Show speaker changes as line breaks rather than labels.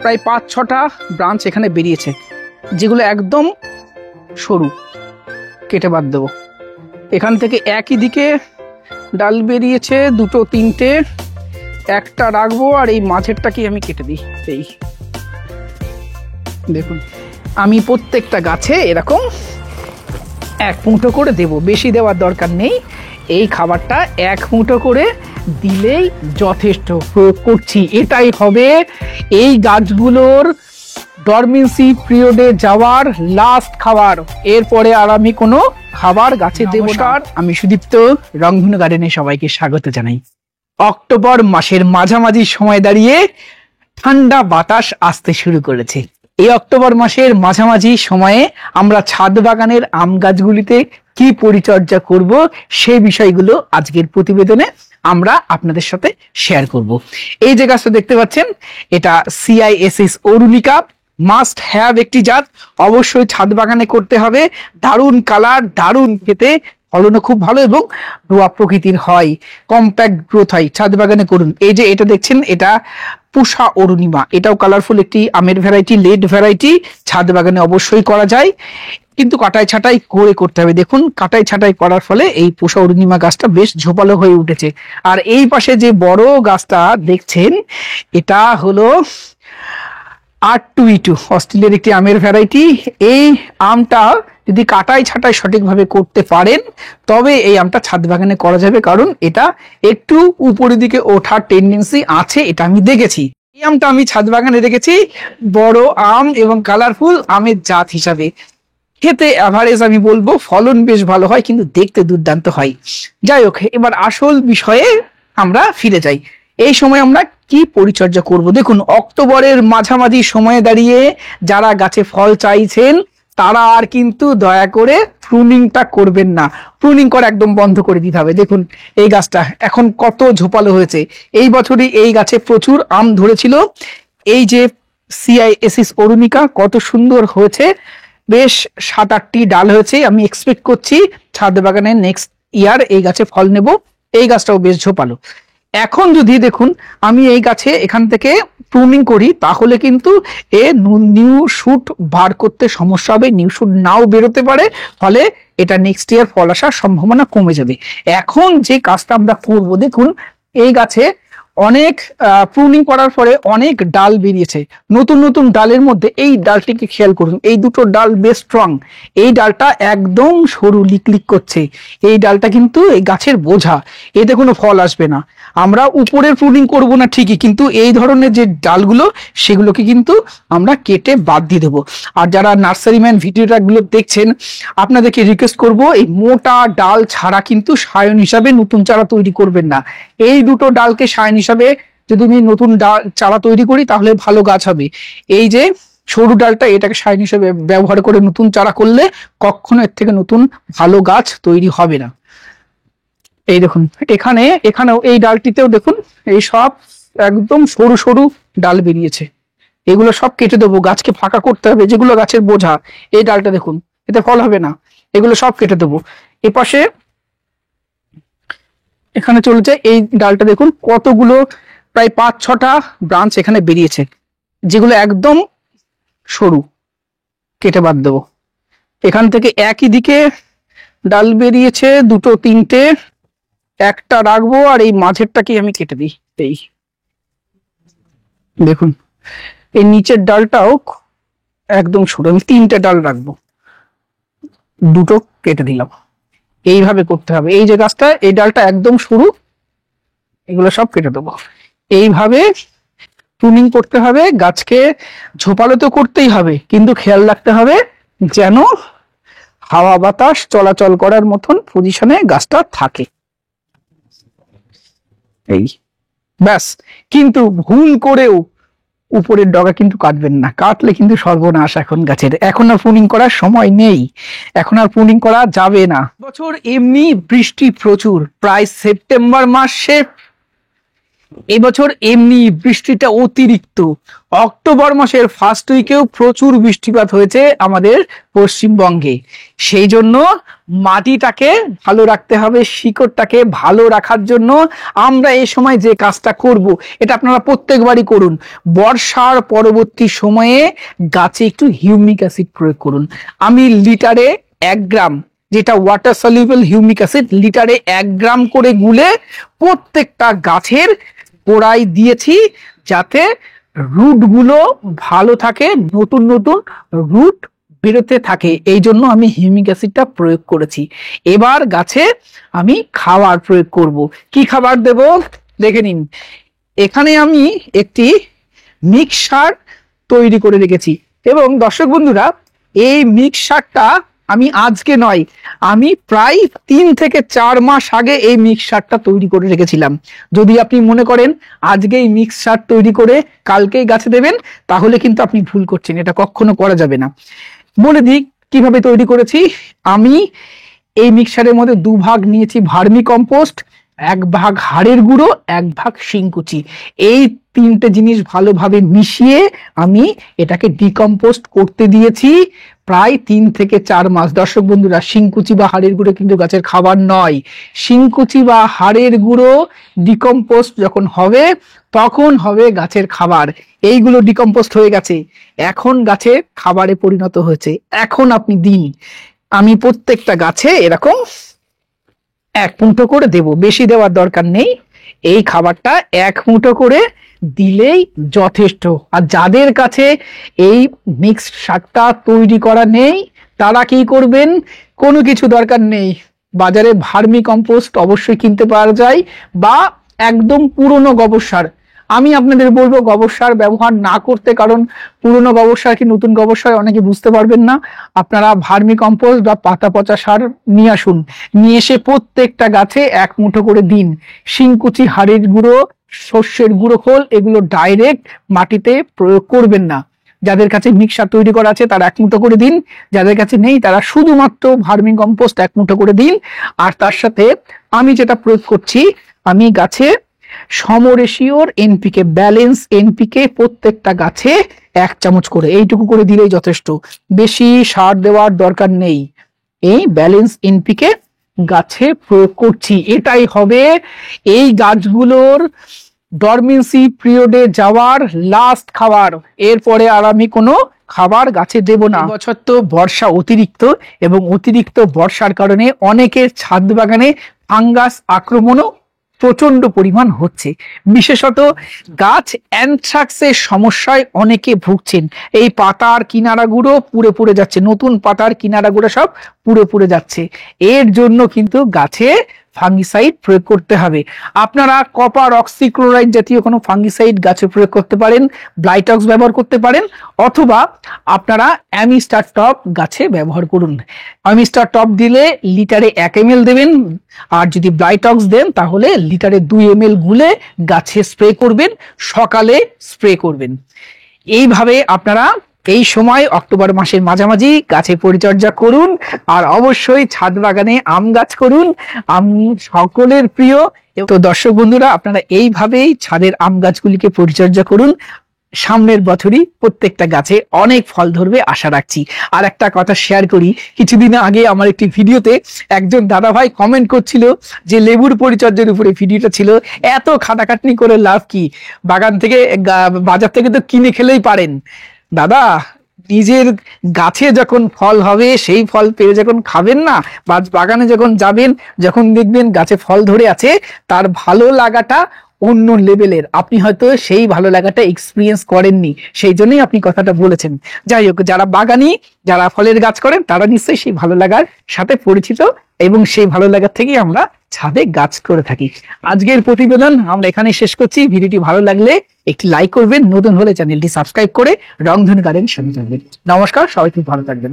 প্রায় ৫-৬টা ব্রাঞ্চ এখানে বেরিয়েছে, যেগুলো একদম সরু, কেটে বাদ দেবো। এখান থেকে একই দিকে ডাল বেরিয়েছে ২-৩টে, একটা রাখবো আর এই মাঝেরটাকে আমি কেটে দিই। এই দেখুন, আমি প্রত্যেকটা গাছে এরকম ১ মুঠো করে দেব, বেশি দেওয়ার দরকার নেই। এই খাবারটা ১ মুঠো করে দিলেই যথেষ্ট। প্রয়োগ করছি, এটাই হবে এই গাছগুলোর ডরমেন্সি পিরিয়ডে যাওয়ার লাস্ট খাবার। এরপরে আর আমি কোনো খাবার গাছে দেব না। আমি সুদীপ্ত, রংধনু গার্ডেনে সবাইকে স্বাগত জানাই। অক্টোবর মাসের মাঝামাঝি সময় দাঁড়িয়ে ঠান্ডা বাতাস আসতে শুরু করেছে। এই অক্টোবর মাসের মাঝামাঝি সময়ে আমরা ছাদ বাগানের আম গাছগুলিতে কি পরিচর্যা করব সেই বিষয়গুলো আজকের প্রতিবেদনে আমরা আপনাদের সাথে শেয়ার করব। এই যে গাছটা দেখতে পাচ্ছেন, এটা CISS অরুণিকা, মাস্ট হ্যাভ একটি জাত, অবশ্যই ছাদ বাগানে করতে হবে। দারুণ কালার, দারুণ খেতে, ফলনও খুব ভালো এবং রোয়া প্রকৃতির হয়, কম্প্যাক্ট গ্রোথ হয়। ছাদ বাগানে করুন। এই যে এটা দেখছেন, এটা পুষা অরুণিমা, এটাও কালারফুল একটি আমের ভ্যারাইটি, লেট ভ্যারাইটি। ছাদ বাগানে অবশ্যই করা যায়, কিন্তু কাটাই ছাটাই করে করতে হবে। দেখুন, কাটাই ছাটাই করার ফলে এই পুষা অরুণিমা গাছটা বেশ ঝোপালো হয়ে উঠেছে। আর এই পাশে যে বড় গাছটা দেখছেন, এটা হলো R2E2, অস্ট্রেলিয়ার একটি আমের ভ্যারাইটি। এই আমটা যদি কাটাই ছাটাই সঠিকভাবে করতে পারেন তবে এই আমটা ছাদ বাগানে করা যাবে, কারণ এটা একটু উপরের দিকে ওঠার টেন্ডেন্সি আছে, এটা আমি দেখেছি। এই আমটা আমি ছাদ বাগানে রেখেছি বড় আম এবং কালারফুল আমের জাত হিসাবে। খেতে অ্যাভারেজ আমি বলবো, ফলন বেশ ভালো হয়, কিন্তু দেখতে দুর্দান্ত হয়। যাই হোক, এবার আসল বিষয়ে আমরা ফিরে যাই। এই সময় আমরা কি পরিচর্যা করব? দেখুন, অক্টোবরের মাঝামাঝি সময়ে দাঁড়িয়ে যারা গাছে ফল চাইছেন তারা আর কিন্তু দয়া করে প্রুনিংটা করবেন না। প্রুনিং করা একদম বন্ধ করে দিতে হবে। দেখুন, এই গাছটা এখন কত ঝোপালো হয়েছে। এই বছরই এই গাছে প্রচুর আম ধরেছিল। এই যে CISS অরুণিকা কত সুন্দর হয়েছে, বেশ 7-8টি ডাল হয়েছে। আমি এক্সপেক্ট করছি ছাদ বাগানে নেক্সট ইয়ার এই গাছে ফল নেব। এই গাছটাও বেশ ঝোপালো। এখন যদি দেখুন আমি এই গাছে এখান থেকে প্রুনিং করি, তাহলে কিন্তু নিউ শুট বার করতে সমস্যা হবে, নিউ শুট নাও বেরোতে পারে, ফলে এটা নেক্সট ইয়ার ফল আসার সম্ভাবনা কমে যাবে। এখন যে কাজটা আমরা করব, দেখুন এই গাছে অনেক প্রুনিং করার পরে অনেক ডাল বেরিয়েছে, নতুন নতুন ডালের মধ্যে এই ডালটিকে খেয়াল করুন, এই দুটো ডাল বেশ স্ট্রং। এই ডালটা একদম সরু লিকলিক করছে, এই ডালটা কিন্তু এই গাছের বোঝা, এতে কোনো ফল আসবে না। আমরা উপরের প্রুনিং করব না ঠিকই, কিন্তু এই ধরনের যে ডালগুলো সেগুলোকে কিন্তু আমরা কেটে বাদ দিয়ে দেবো। আর যারা নার্সারিম্যান ভিডিওটাগুলো দেখছেন, আপনাদেরকে রিকোয়েস্ট করব, এই মোটা ডাল ছাড়া কিন্তু সায়ন হিসাবে নতুন চারা তৈরি করবেন না। এই দুটো ডালকে সায়ন হিসাবে যদি আমি নতুন চারা তৈরি করি তাহলে ভালো গাছ হবে। এই যে সরু ডালটা, এটাকে সায়ন হিসেবে ব্যবহার করে নতুন চারা করলে কখনো এর থেকে নতুন ভালো গাছ তৈরি হবে না। এই দেখুন, এখানেও এই ডালটিতেও দেখুন, এই সব একদম সরু সরু ডাল বেরিয়েছে। এগুলো সব কেটে দেবো, গাছকে ফাঁকা করতে হবে। যেগুলো গাছের বোঝা, এই ডালটা দেখুন, এতে ফল হবে না, এগুলো সব কেটে দেবো। এপাশে এখানে চলছে, এই ডালটা দেখুন কতগুলো, প্রায় ৫-৬টা ব্রাঞ্চ এখানে বেরিয়েছে, যেগুলো একদম সরু, কেটে বাদ দেবো। এখান থেকে একই দিকে ডাল বেরিয়েছে ২-৩টে, একটা রাখবো আর এই মাঝেরটাকে আমি কেটে দিই। এই দেখুন, এই নিচের ডালটাও একদম সরু, আমি 3টে ডাল রাখবো, 2টো কেটে দিলাম। এইভাবে করতে হবে। এই যে গাছটা, এই ডালটা একদম সরু, এগুলো সব কেটে দেবো। এইভাবে প্রুনিং করতে হবে। গাছকে ঝোপালো তো করতেই হবে, কিন্তু খেয়াল রাখতে হবে যেন হাওয়া বাতাস চলাচল করার মতন পজিশনে গাছটা থাকে। এই ব্যাস। কিন্তু ভুল করেও উপরের ডগা কিন্তু কাটবেন না, কাটলে কিন্তু সর্বনাশ। এখন গাছের এখন আর প্রুনিং করার সময় নেই, এখন আর প্রুনিং করা যাবে না। বছর এমনি বৃষ্টি প্রচুর, প্রায় সেপ্টেম্বর মাসে এবছর এমনি বৃষ্টিটা অতিরিক্ত, অক্টোবর মাসের ফার্স্ট উইকেও প্রচুর বৃষ্টিপাত হয়েছে আমাদের পশ্চিমবঙ্গে। সেই জন্য মাটিটাকে ভালো রাখতে হবে, শিকড়টাকে ভালো রাখার জন্য আমরা এই সময় যে কাজটা করব, এটা আপনারা প্রত্যেকবারই করুন। বর্ষার পরবর্তী সময়ে গাছে একটু হিউমিক অ্যাসিড প্রয়োগ করুন। আমি লিটারে 1 গ্রাম, যেটা ওয়াটার সলিউবল হিউমিক অ্যাসিড, লিটারে 1 গ্রাম করে গুলে প্রত্যেকটা গাছের গোড়ায় দিয়েছি, যাতে রুট গুলো ভালো থাকে, নতুন নতুন রুট বেরোতে থাকে। এই জন্য আমি হিউমিক অ্যাসিডটা প্রয়োগ করেছি। এবার গাছে আমি খাবার প্রয়োগ করব। কি খাবার দেব দেখে নিন। এখানে আমি একটি মিক্সার তৈরি করে রেখেছি, এবং দর্শক বন্ধুরা, এই মিক্সারটা আমি আজকে নয়, আমি প্রায় 3 থেকে 4 মাস আগে এই মিক্সারটা তৈরি করে রেখেছিলাম। যদি আপনি মনে করেন আজকে এই মিক্সার তৈরি করে কালকেই গাছে দেবেন, তাহলে কিন্তু আপনি ভুল করছেন, এটা কখনো করা যাবে না। বলে দিই কিভাবে তৈরি করেছি। আমি এই মিক্সারের মধ্যে 2 ভাগ নিয়েছি ভার্মি কম্পোস্ট, 1 ভাগ হাড়ের গুঁড়ো, 1 ভাগ শিংকুচি। এই 3টে জিনিস ভালোভাবে মিশিয়ে আমি এটাকে ডিকম্পোস্ট করতে দিয়েছি প্রায় 3 থেকে 4 মাস। দর্শক বন্ধুরা, শিংকুচি বা হাড়ের গুঁড়ো কিন্তু গাছের খাবার নয়। শিংকুচি বা হাড়ের গুঁড়ো ডিকম্পোস্ট যখন হবে, তখন হবে গাছের খাবার। এইগুলো ডিকম্পোস্ট হয়ে গেছে, এখন গাছের খাবারে পরিণত হয়েছে, এখন আপনি দিন। আমি প্রত্যেকটা গাছে এরকম 1 মুঠো করে দেব, বেশি দেওয়ার দরকার নেই। এই খাবারটা 1 মুঠো করে দিলেই যথেষ্ট। আর যাদের কাছে এই মিক্সড সারটা তৈরি করা নেই, তারা কি করবেন, কোনো কিছু দরকার নেই, বাজারে ভার্মি কম্পোস্ট অবশ্যই কিনতে পাওয়া যায়, বা একদম পুরনো গোবর সার। আমি আপনাদের বলবো গোবর সার ব্যবহার না করতে, কারণ পুরনো গোবর সার কি নতুন গোবর সার অনেকে বুঝতে পারবেন না। আপনারা ভার্মি কম্পোস্ট বা পাতা পচা সার নিয়ে আসুন, নিয়ে এসে প্রত্যেকটা গাছে 1 মুঠো করে দিন। শিংকুচি, হাড়ের গুঁড়ো, শস্যের গুঁড়ো খোল, এগুলো ডাইরেক্ট মাটিতে প্রয়োগ করবেন না। যাদের কাছে মিক্সার তৈরি করা আছে তারা 1 মুঠো করে দিন, যাদের কাছে নেই তারা শুধুমাত্র ভার্মি কম্পোস্ট 1 মুঠো করে দিন। আর তার সাথে আমি যেটা প্রয়োগ করছি, আমি গাছে সমরেশিওর এনপিকে, ব্যালেন্স এনপিকে প্রত্যেকটা গাছে 1 চামচ করে, এইটুকু করে দিলেই যথেষ্ট, বেশি সার দেওয়ার দরকার নেই। এই ব্যালেন্স এনপিকে গাছে প্রয়োগ করছি, এটাই হবে এই গাছগুলোর ডরমেন্সি পিরিয়ডে যাওয়ার লাস্ট খাবার। এরপরে আর আমি কোনো খাবার গাছে দেব না। বছর তো বর্ষা অতিরিক্ত, এবং অতিরিক্ত বর্ষার কারণে অনেকের ছাদ বাগানে ফাঙ্গাস আক্রমণও প্রচন্ড পরিমাণ হচ্ছে। বিশেষত গাছ অ্যানথ্রাক্সের সমস্যায় অনেকে ভুগছেন। এই পাতার কিনারাগুলো পুড়ে পুড়ে যাচ্ছে, নতুন পাতার কিনারাগুলো সব পুড়ে পুড়ে যাচ্ছে। এর জন্য কিন্তু গাছে ফাঙ্গিসাইড প্রয়োগ করতে হবে। আপনারা কপার অক্সিক্লোরাইড জাতীয় কোনো ফাঙ্গিসাইড গাছে প্রয়োগ করতে পারেন, ব্লাইটক্স ব্যবহার করতে পারেন, অথবা আপনারা অ্যামিস্টার টপ গাছে ব্যবহার করুন। অ্যামিস্টার টপ দিলে লিটারে 1 ml দেবেন, আর যদি ব্লাইটক্স দেন তাহলে লিটারে 2 ml গুলে গাছে স্প্রে করবেন, সকালে স্প্রে করবেন। এইভাবে আপনারা এই সময় অক্টোবর মাসের মাঝামাঝি গাছে পরিচর্যা করুন। আর অবশ্যই ছাদ বাগানে আম গাছ করুন, আম সকলের প্রিয়। তো দর্শক বন্ধুরা, আপনারা এইভাবেই ছাদের আম গাছগুলিকে পরিচর্যা করুন। সামনের বছরই প্রত্যেকটা গাছে অনেক ফল ধরবে আশা রাখছি। আর একটা কথা শেয়ার করি, কিছুদিন আগে আমার একটি ভিডিওতে একজন দাদা ভাই কমেন্ট করছিল যে লেবুর পরিচর্যার উপরে ভিডিওটা ছিল, এত খাটাখাটনি করে লাভ কি, বাগান থেকে বাজার থেকে তো কিনে খেলেই পারেন। দাদা, নিজের গাছে যখন ফল হবে, সেই ফল পেরে যখন খাবেন না, বা বাগানে যখন যাবেন, যখন দেখবেন গাছে ফল ধরে আছে, তার ভালো লাগাটা অন্য লেভেলের। আপনি হয়তো সেই ভালো লাগাটা এক্সপিরিয়েন্স করেননি, সেই জন্যই আপনি কথাটা বলেছেন। যাই হোক, যারা বাগানি, যারা ফলের গাছ করেন, তারা নিশ্চয়ই সেই ভালো লাগার সাথে পরিচিত, এবং সেই ভালো লাগার থেকেই আমরা ছাদে গাছ করে থাকি। আজকের প্রতিবেদন আমরা এখানে শেষ করছি। ভিডিওটি ভালো লাগলে একটি লাইক করবেন, নতুন হলে চ্যানেলটি সাবস্ক্রাইব করে রংধনু গার্ডেন সঙ্গে থাকবেন। নমস্কার, সবাই খুব ভালো থাকবেন।